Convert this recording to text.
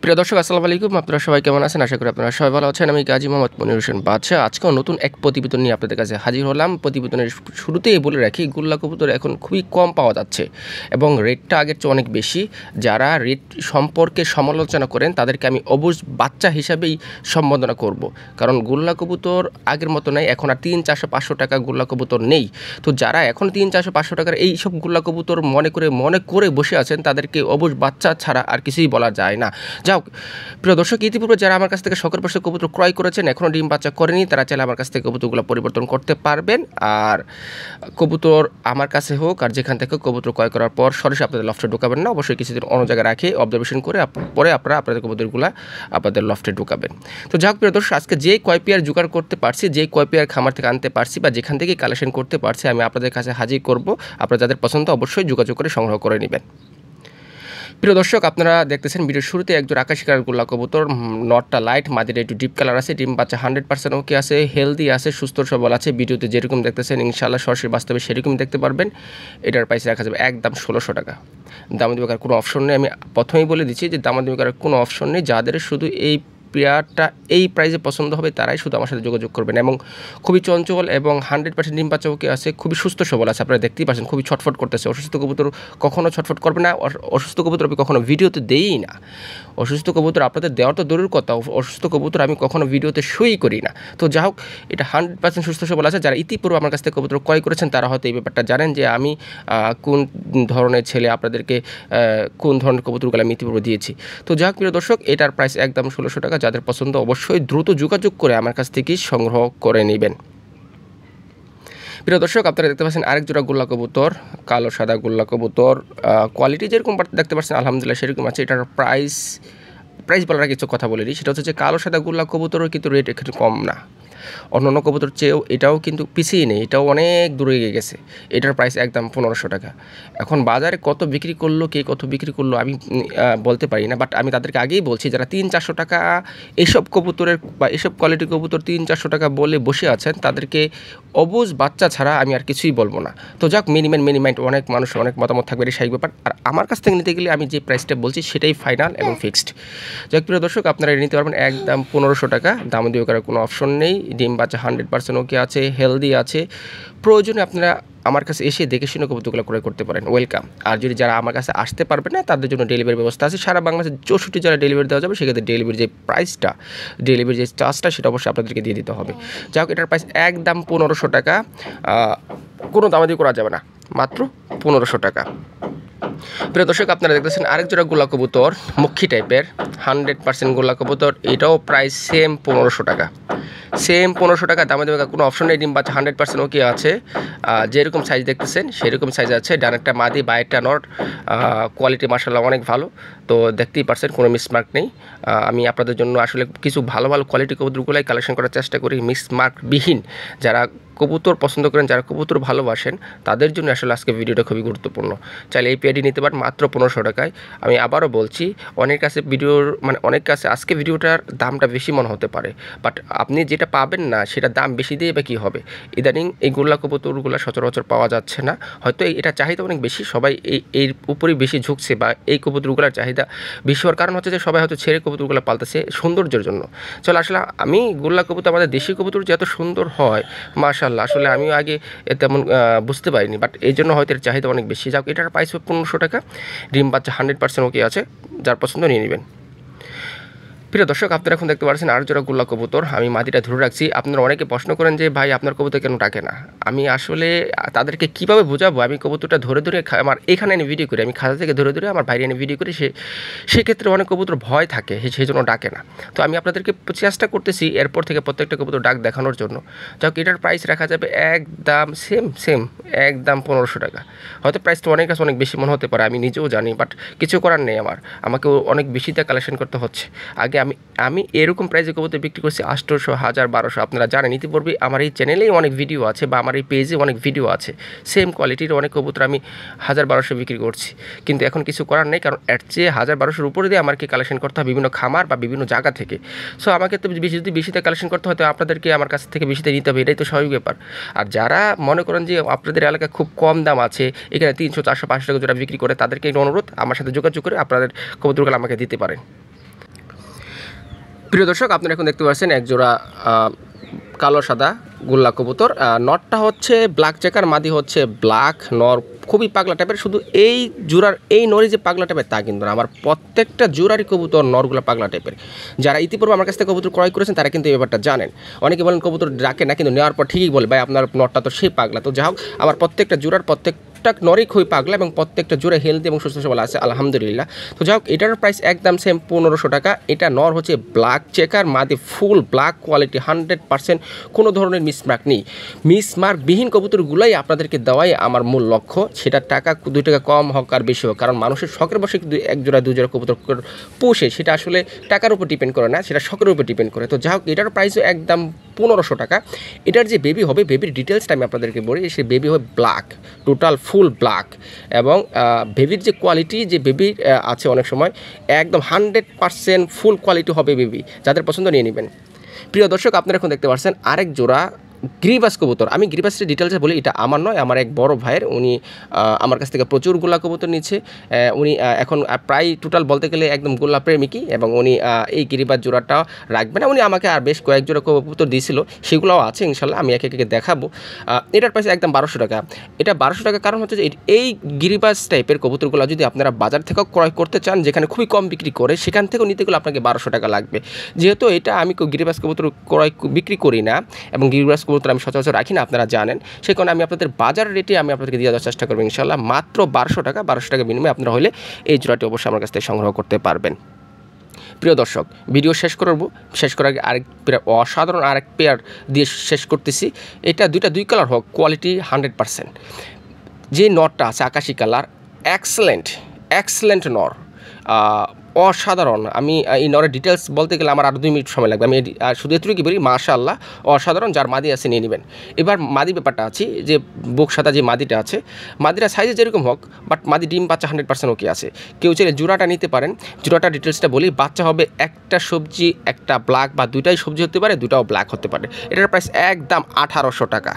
প্রিয় দর্শক আসসালামু আলাইকুম। আপনারা সবাই কেমন আছেন? আশা করি আপনারা সবাই ভালো আছেন। আমি গাজী মোহাম্মদ মনির হোসেন বাদশা আজকেও নতুন এক প্রতিবেদন নিয়ে আপনাদের কাছে হাজির হলাম। প্রতিবেদনের শুরুতেই বলে রাখি, গোল্লা কবুতর এখন খুবই কম পাওয়া যাচ্ছে এবং রেটটা আগের চেয়ে অনেক বেশি। যারা রেট সম্পর্কে সমালোচনা করেন তাদেরকে আমি অবুঝ বাচ্চা হিসাবেই সম্বোধনা করব, কারণ গোল্লা কবুতর আগের মতো নাই। এখন আর 300-400-500 টাকা গোল্লা কবুতর নেই। তো যারা এখন 300-400 টাকার এই সব গোল্লা কবুতর মনে করে বসে আছেন, তাদেরকে অবুঝ বাচ্চা ছাড়া আর কিছুই বলা যায় না। যাও প্রিয় দর্শক, ইতিপূর্বে যারা আমার কাছ থেকে শখের বসে কবুতর ক্রয় করেছেন, এখনও ডিম বাচ্চা করেনি, তারা চাইলে আমার কাছ থেকে কবুতরগুলো পরিবর্তন করতে পারবেন। আর কবুতর আমার কাছে হোক আর যেখান থেকে কবুতর ক্রয় করার পর সরাসরি আপনাদের লফটে ঢুকাবেন না, অবশ্যই কিছুদিন অন্য জায়গায় রাখে অবজারভেশন করে পরে আপনারা আপনাদের কবুতরগুলো আপনাদের লফটে ঢুকাবেন। তো যাক প্রিয় দর্শক, আজকে যে কয় পেয়ার জোগাড় করতে পারছি, যে কয় পেয়ার খামার থেকে আনতে পারছি বা যেখান থেকে কালেকশন করতে পারছি, আমি আপনাদের কাছে হাজির করব। আপনারা যাদের পছন্দ অবশ্যই যোগাযোগ করে সংগ্রহ করে নেবেন। প্রিয় দর্শক, আপনারা দেখতেছেন ভিডিওর শুরুতে একজন আকাশি কালার গোল্লা কবুতর, নটটা লাইট, মাদিটা একটু ডিপ কালার আছে, ডিম বাচ্চা 100% ওকে আছে, হেলদি আছে, সুস্থ সবল আছে। ভিডিওতে যেরকম দেখতেছেন ইনশাআল্লাহ সরাসরি বাস্তবে সেরকম দেখতে পারবেন। এটার প্রাইস রাখা যাবে একদম 1600 টাকা। দামাদামি করার কোনো অপশন নেই। আমি প্রথমেই বলে দিচ্ছি যে দামাদামি করার কোনো অপশন নেই। যাদের শুধু এই পেয়ারটা এই প্রাইসে পছন্দ হবে তারাই শুধু আমার সাথে যোগাযোগ করবেন। এবং খুবই চঞ্চল এবং 100% ডিম বাচ্চা ওকে আছে, খুবই সুস্থ সবল আছে। আপনারা দেখতেই পাচ্ছেন খুবই ছটফট করতেছে। অসুস্থ কবুতর কখনও ছটফট করবে না, অসুস্থ কবুতর আমি কখনো ভিডিওতে দেই না। অসুস্থ কবুতর আপনাদের দেওয়ার তো দূরের কথা, অসুস্থ কবুতর আমি কখনো ভিডিওতে শোই করি না। তো যা হোক, এটা 100% সুস্থ সবল আছে। যারা ইতিপূর্বে আমার কাছ থেকে কবুতর ক্রয় করেছেন তারা হয়তো এই ব্যাপারটা জানেন যে আমি কোন ধরনের ছেলে, আপনাদেরকে কোন ধরনের কবুতরগুলো আমি ইতিপূর্বে দিয়েছি। তো যা হোক প্রিয় দর্শক, এটার প্রাইস একদম 1600 টাকা। যাদের পছন্দ অবশ্যই দ্রুত যোগাযোগ করে আমার কাছ থেকে সংগ্রহ করে নেবেন। প্রিয় দর্শক, আপনারা দেখতে পাচ্ছেন আরেক জোড়া গোল্লা কবুতর, কালো সাদা গোল্লা কবুতর। কোয়ালিটি যেরকম দেখতে পাচ্ছেন আলহামদুলিল্লাহ সেরকম আছে। এটার প্রাইস বলার কিছু কথা বলে দিই। সেটা হচ্ছে যে কালো সাদা গোল্লা কবুতরের কিন্তু রেট একটু কম না, অন্যান্য কবুতর চেয়েও এটাও কিন্তু পিছিয়ে নেই, এটাও অনেক দূরে এগিয়ে গেছে। এটার প্রাইস একদম 1500 টাকা। এখন বাজারে কত বিক্রি করলো, কে কত বিক্রি করলো আমি বলতে পারি না, বাট আমি তাদেরকে আগেই বলছি যারা 300-400 টাকা এইসব কবুতরের বা এইসব কোয়ালিটি কবুতর 300-400 টাকা বলে বসে আছেন, তাদেরকে অবুঝ বাচ্চা ছাড়া আমি আর কিছুই বলবো না। তো যাক, মিনিমাইট অনেক মানুষ অনেক মতামত থাকবে, এটা স্বাভাবিক ব্যাপার। আর আমার কাছ থেকে নিতে গেলে আমি যে প্রাইসটা বলছি সেটাই ফাইনাল এবং ফিক্সড। যাক প্রিয় দর্শক, আপনারা নিতে পারবেন একদম 1500 টাকা। দাম দিয়ে করার কোনো অপশন নেই। ডিম বাচ্চা 100% ওকে আছে, হেলদি আছে। প্রয়োজনে আপনারা আমার কাছে এসে দেখে শুনে কবুতরগুলো ক্রয় করতে পারেন, ওয়েলকাম। আর যদি যারা আমার কাছে আসতে পারবে না তাদের জন্য ডেলিভারি ব্যবস্থা আছে। সারা বাংলাদেশে 64 জেলায় ডেলিভারি দেওয়া যাবে। সেক্ষেত্রে ডেলিভারি যে প্রাইসটা, ডেলিভারি যে চার্জটা সেটা অবশ্যই আপনাদেরকে দিয়ে দিতে হবে। যাই হোক, এটার প্রাইস একদম 1500 টাকা। কোনো দামাদামি করা যাবে না, মাত্র 1500 টাকা। প্রিয় দর্শক, আপনারা দেখতেছেন আরেক জোড়া গোল্লা কবুতর, মুখী টাইপের 100% গোল্লা কবুতর। এটাও প্রাইস সেম 1500 টাকা। সেম 1500 টাকা। দামে দেবে কোনো অপশন নেই। ডিম বাচ্চা 100% ওকে আছে, যেরকম সাইজ দেখতেছেন সেরকম সাইজ আছে। ডানেরটা মাদি, বাইরেরটা নট। কোয়ালিটি মার্শাল্লাহ অনেক ভালো। তো দেখতেই পারছেন কোনো মিসমার্ক নেই। আমি আপনাদের জন্য আসলে কিছু ভালো কোয়ালিটি কবুতরগুলাই কালেকশন করার চেষ্টা করি, মিসমার্কবিহীন। যারা কবুতর পছন্দ করেন, যারা কবুতর ভালোবাসেন, তাদের জন্য আসলে আজকে ভিডিওটা খুবই গুরুত্বপূর্ণ। চাইলে এই পেয়ারটি নিতে পারেন মাত্র 1500 টাকায়। আমি আবারও বলছি, অনেক কাছে আজকে ভিডিওটার দামটা বেশি মনে হতে পারে, বাট আপনি যেটা পাবেন না সেটার দাম বেশি দিয়ে বা কী হবে। ইদানিং এই গোল্লা কবুতরগুলো সচরাচর পাওয়া যাচ্ছে না, হয়তো এটা চাহিদা অনেক বেশি, সবাই এর উপরেই বেশি ঝুঁকছে বা এই কবুতরগুলোর চাহিদা বেশি হওয়ার কারণ হচ্ছে যে সবাই হয়তো ছেড়ে কবুতরগুলো পালতেছে সৌন্দর্যের জন্য। চলো, আসলে আমি গোল্লা কবুতর, আমাদের দেশি কবুতর যে এত সুন্দর হয় মাশাআল্লাহ, আসলে আমিও আগে তেমন বুঝতে পারিনি, বাট এই জন্য হয়তো এর চাহিদা অনেক বেশি। যাক, এটার প্রাইস 1500 টাকা। ডিম বাচ্চা 100% ওকে আছে, যার পছন্দ নিয়ে নেবেন। প্রিয় দর্শক, আপনারা এখন দেখতে পাচ্ছেন আর জোড়া গোল্লা কবুতর। আমি মাটিটা ধরে রাখছি। আপনারা অনেকে প্রশ্ন করেন যে ভাই আপনার কবুতর কেন ডাকে না। আমি আসলে তাদেরকে কীভাবে বোঝাবো, আমি কবুতরটা ধরে আমার এখানে এনে ভিডিও করি, আমি খাঁচা থেকে ধরে আমার বাইরে এনে ভিডিও করি, সেক্ষেত্রে অনেক কবুতর ভয় থাকে, সেই জন্য ডাকে না। তো আমি আপনাদেরকে চেষ্টা করতেছি এরপর থেকে প্রত্যেকটা কবুতর ডাক দেখানোর জন্য। যাক, এটার প্রাইস রাখা যাবে একদম সেম একদম 1500 টাকা। হয়তো প্রাইসটা অনেক কাছে অনেক বেশি মনে হতে পারে, আমি নিজেও জানি, বাট কিছু করার নেই। আমাকে অনেক বেশিতে কালেকশন করতে হচ্ছে। আগে আমি এরকম প্রাইসে কবুতর বিক্রি করছি 800, 1000, 1200। আপনারা জানেন ইতিপূর্বে আমার এই চ্যানেলেই অনেক ভিডিও আছে বা আমার এই পেজে অনেক ভিডিও আছে। সেম কোয়ালিটির অনেক কবুতর আমি 1000-1200 বিক্রি করছি, কিন্তু এখন কিছু করার নেই, কারণ এর চেয়ে 1000-1200 উপরে দিয়ে আমাকে কালেকশন করতে হয় বিভিন্ন খামার বা বিভিন্ন জায়গা থেকে। সো আমাকে তো যদি বেশিতে কালেকশন করতে হয় তো আপনাদেরকে আমার কাছ থেকে বেশিতে নিতে হবে, এটাই তো স্বাভাবিক ব্যাপার। আর যারা মনে করেন যে আপনাদের এলাকায় খুব কম দাম আছে, এখানে 300, 400, 500 টাকা যারা বিক্রি করে, তাদেরকে একটা অনুরোধ, আমার সাথে যোগাযোগ করে আপনাদের কবুতরগুলো আমাকে দিতে পারেন। প্রিয় দর্শক, আপনারা এখন দেখতে পাচ্ছেন এক জোড়া কালো সাদা গোল্লা কবুতর। নটটা হচ্ছে ব্ল্যাক চেকার, মাদি হচ্ছে ব্ল্যাক। নর খুবই পাগলা টাইপের। শুধু এই জোড়ার এই নরই যে পাগলা টাইপের তা কিন্তু না, আমার প্রত্যেকটা জোড়ারই কবুতর নরগুলো পাগলা টাইপের। যারা ইতিপূর্বে আমার কাছ থেকে কবুতর ক্রয় করেছেন তারা কিন্তু এই ব্যাপারটা জানেন। অনেকে বলেন কবুতর ডাকে না, কিন্তু নেওয়ার পর ঠিকই বলে ভাই আপনার নরটা তো সেই পাগলা। তো যাই হোক, আমার প্রত্যেকটা জোড়ার প্রত্যেকটা নরই খুবই পাগলা এবং প্রত্যেকটা জোড়া হেলদি এবং সুস্থ সবল আছে আলহামদুলিল্লাহ। তো যাই হোক, এটার প্রাইস একদম সেম 1500 টাকা। এটা নর হচ্ছে ব্ল্যাক চেকার, মাদি ফুল ব্ল্যাক কোয়ালিটি, 100% কোনো ধরনের মিসমার্ক নেই। মিসমার্কবিহীন কবুতরগুলোই আপনাদেরকে দেওয়াই আমার মূল লক্ষ্য। সেটা টাকা 2 টাকা কম হোক আর বেশি হোক, কারণ মানুষের শখের বসে কিন্তু এক জোড়া 2 জোড়া কবুতর পোষে, সেটা আসলে টাকার উপর ডিপেন্ড করে না, সেটা শখের উপর ডিপেন্ড করে। তো যাই হোক, এটার প্রাইসও একদম 1500 টাকা। এটার যে বেবি হবে, বেবির ডিটেলসটা আমি আপনাদেরকে বলি। সে বেবি হবে ব্ল্যাক, টোটাল ফুল ব্ল্যাক। এবং বেবির যে কোয়ালিটি, যে বেবি আছে অনেক সময় একদম 100% ফুল কোয়ালিটি হবে বেবি। যাদের পছন্দ নিয়ে নেবেন। প্রিয় দর্শক, আপনারা এখন দেখতে পাচ্ছেন আরেক জোড়া গ্রিবাস কবুতর। আমি গ্রিবাসের ডিটেলসে বলি, এটা আমার নয়, আমার এক বড় ভাইয়ের। উনি আমার কাছ থেকে প্রচুর গোল্লা কবুতর নিচ্ছে। উনি এখন প্রায় টোটাল বলতে গেলে একদম গোল্লা প্রেমিকই, এবং উনি এই গ্রিবাস জোড়াটা রাখবেন না। উনি আমাকে আর বেশ কয়েক জোড়া কবুতর দিয়েছিল, সেগুলোও আছে ইনশাল্লাহ, আমি একে একে দেখাবো। এটার প্রাইস একদম 1200 টাকা। এটা 1200 টাকা কারণ হচ্ছে যে এই গিরিবাস টাইপের কবুতরগুলো যদি আপনারা বাজার থেকেও ক্রয় করতে চান, যেখানে খুবই কম বিক্রি করে, সেখান থেকেও নিতে গেলে আপনাকে 1200 টাকা লাগবে। যেহেতু এটা আমি গিরিবাস কবুতর বিক্রি করি না এবং গিরিবাস কবুতর আমি সচরাচর রাখি না, আপনারা জানেন, সেই কারণে আমি আপনাদের বাজার রেটে আমি আপনাদেরকে দিয়ে দেওয়ার চেষ্টা করবো ইনশাল্লাহ। মাত্র 1200 টাকা। 1200 টাকা বিনিময়ে আপনারা হলে এই জোড়াটি অবশ্যই আমার কাছ থেকে সংগ্রহ করতে পারবেন। প্রিয় দর্শক, ভিডিও শেষ করার আগে আরেক পেয়ার, অসাধারণ আরেক পেয়ার দিয়ে শেষ করতেছি। এটা দুই কালার হোক, কোয়ালিটি 100%। যে নরটা আছে আকাশি কালার, এক্সেলেন্ট নর, অসাধারণ। আমি এই নরের ডিটেলস বলতে গেলে আমার আরও 2 মিনিট সময় লাগবে। আমি শুধু এতটুকু বলি, মাশাআল্লাহ অসাধারণ। যার মাদি আছে নিয়ে নেবেন। এবার মাদি ব্যাপারটা আছে, যে বুক সাদা যে মাদিটা আছে, মাদিটা সাইজে যেরকম হোক, বাট মাদি ডিম বাচ্চা 100% ওকে আছে। কেউ চাইলে জোড়াটা নিতে পারেন। জোড়াটা ডিটেলসটা বলি, বাচ্চা হবে একটা সবজি একটা ব্ল্যাক, বা দুইটাই সবজি হতে পারে, দুটাও ব্ল্যাক হতে পারে। এটার প্রাইস একদম 1800 টাকা।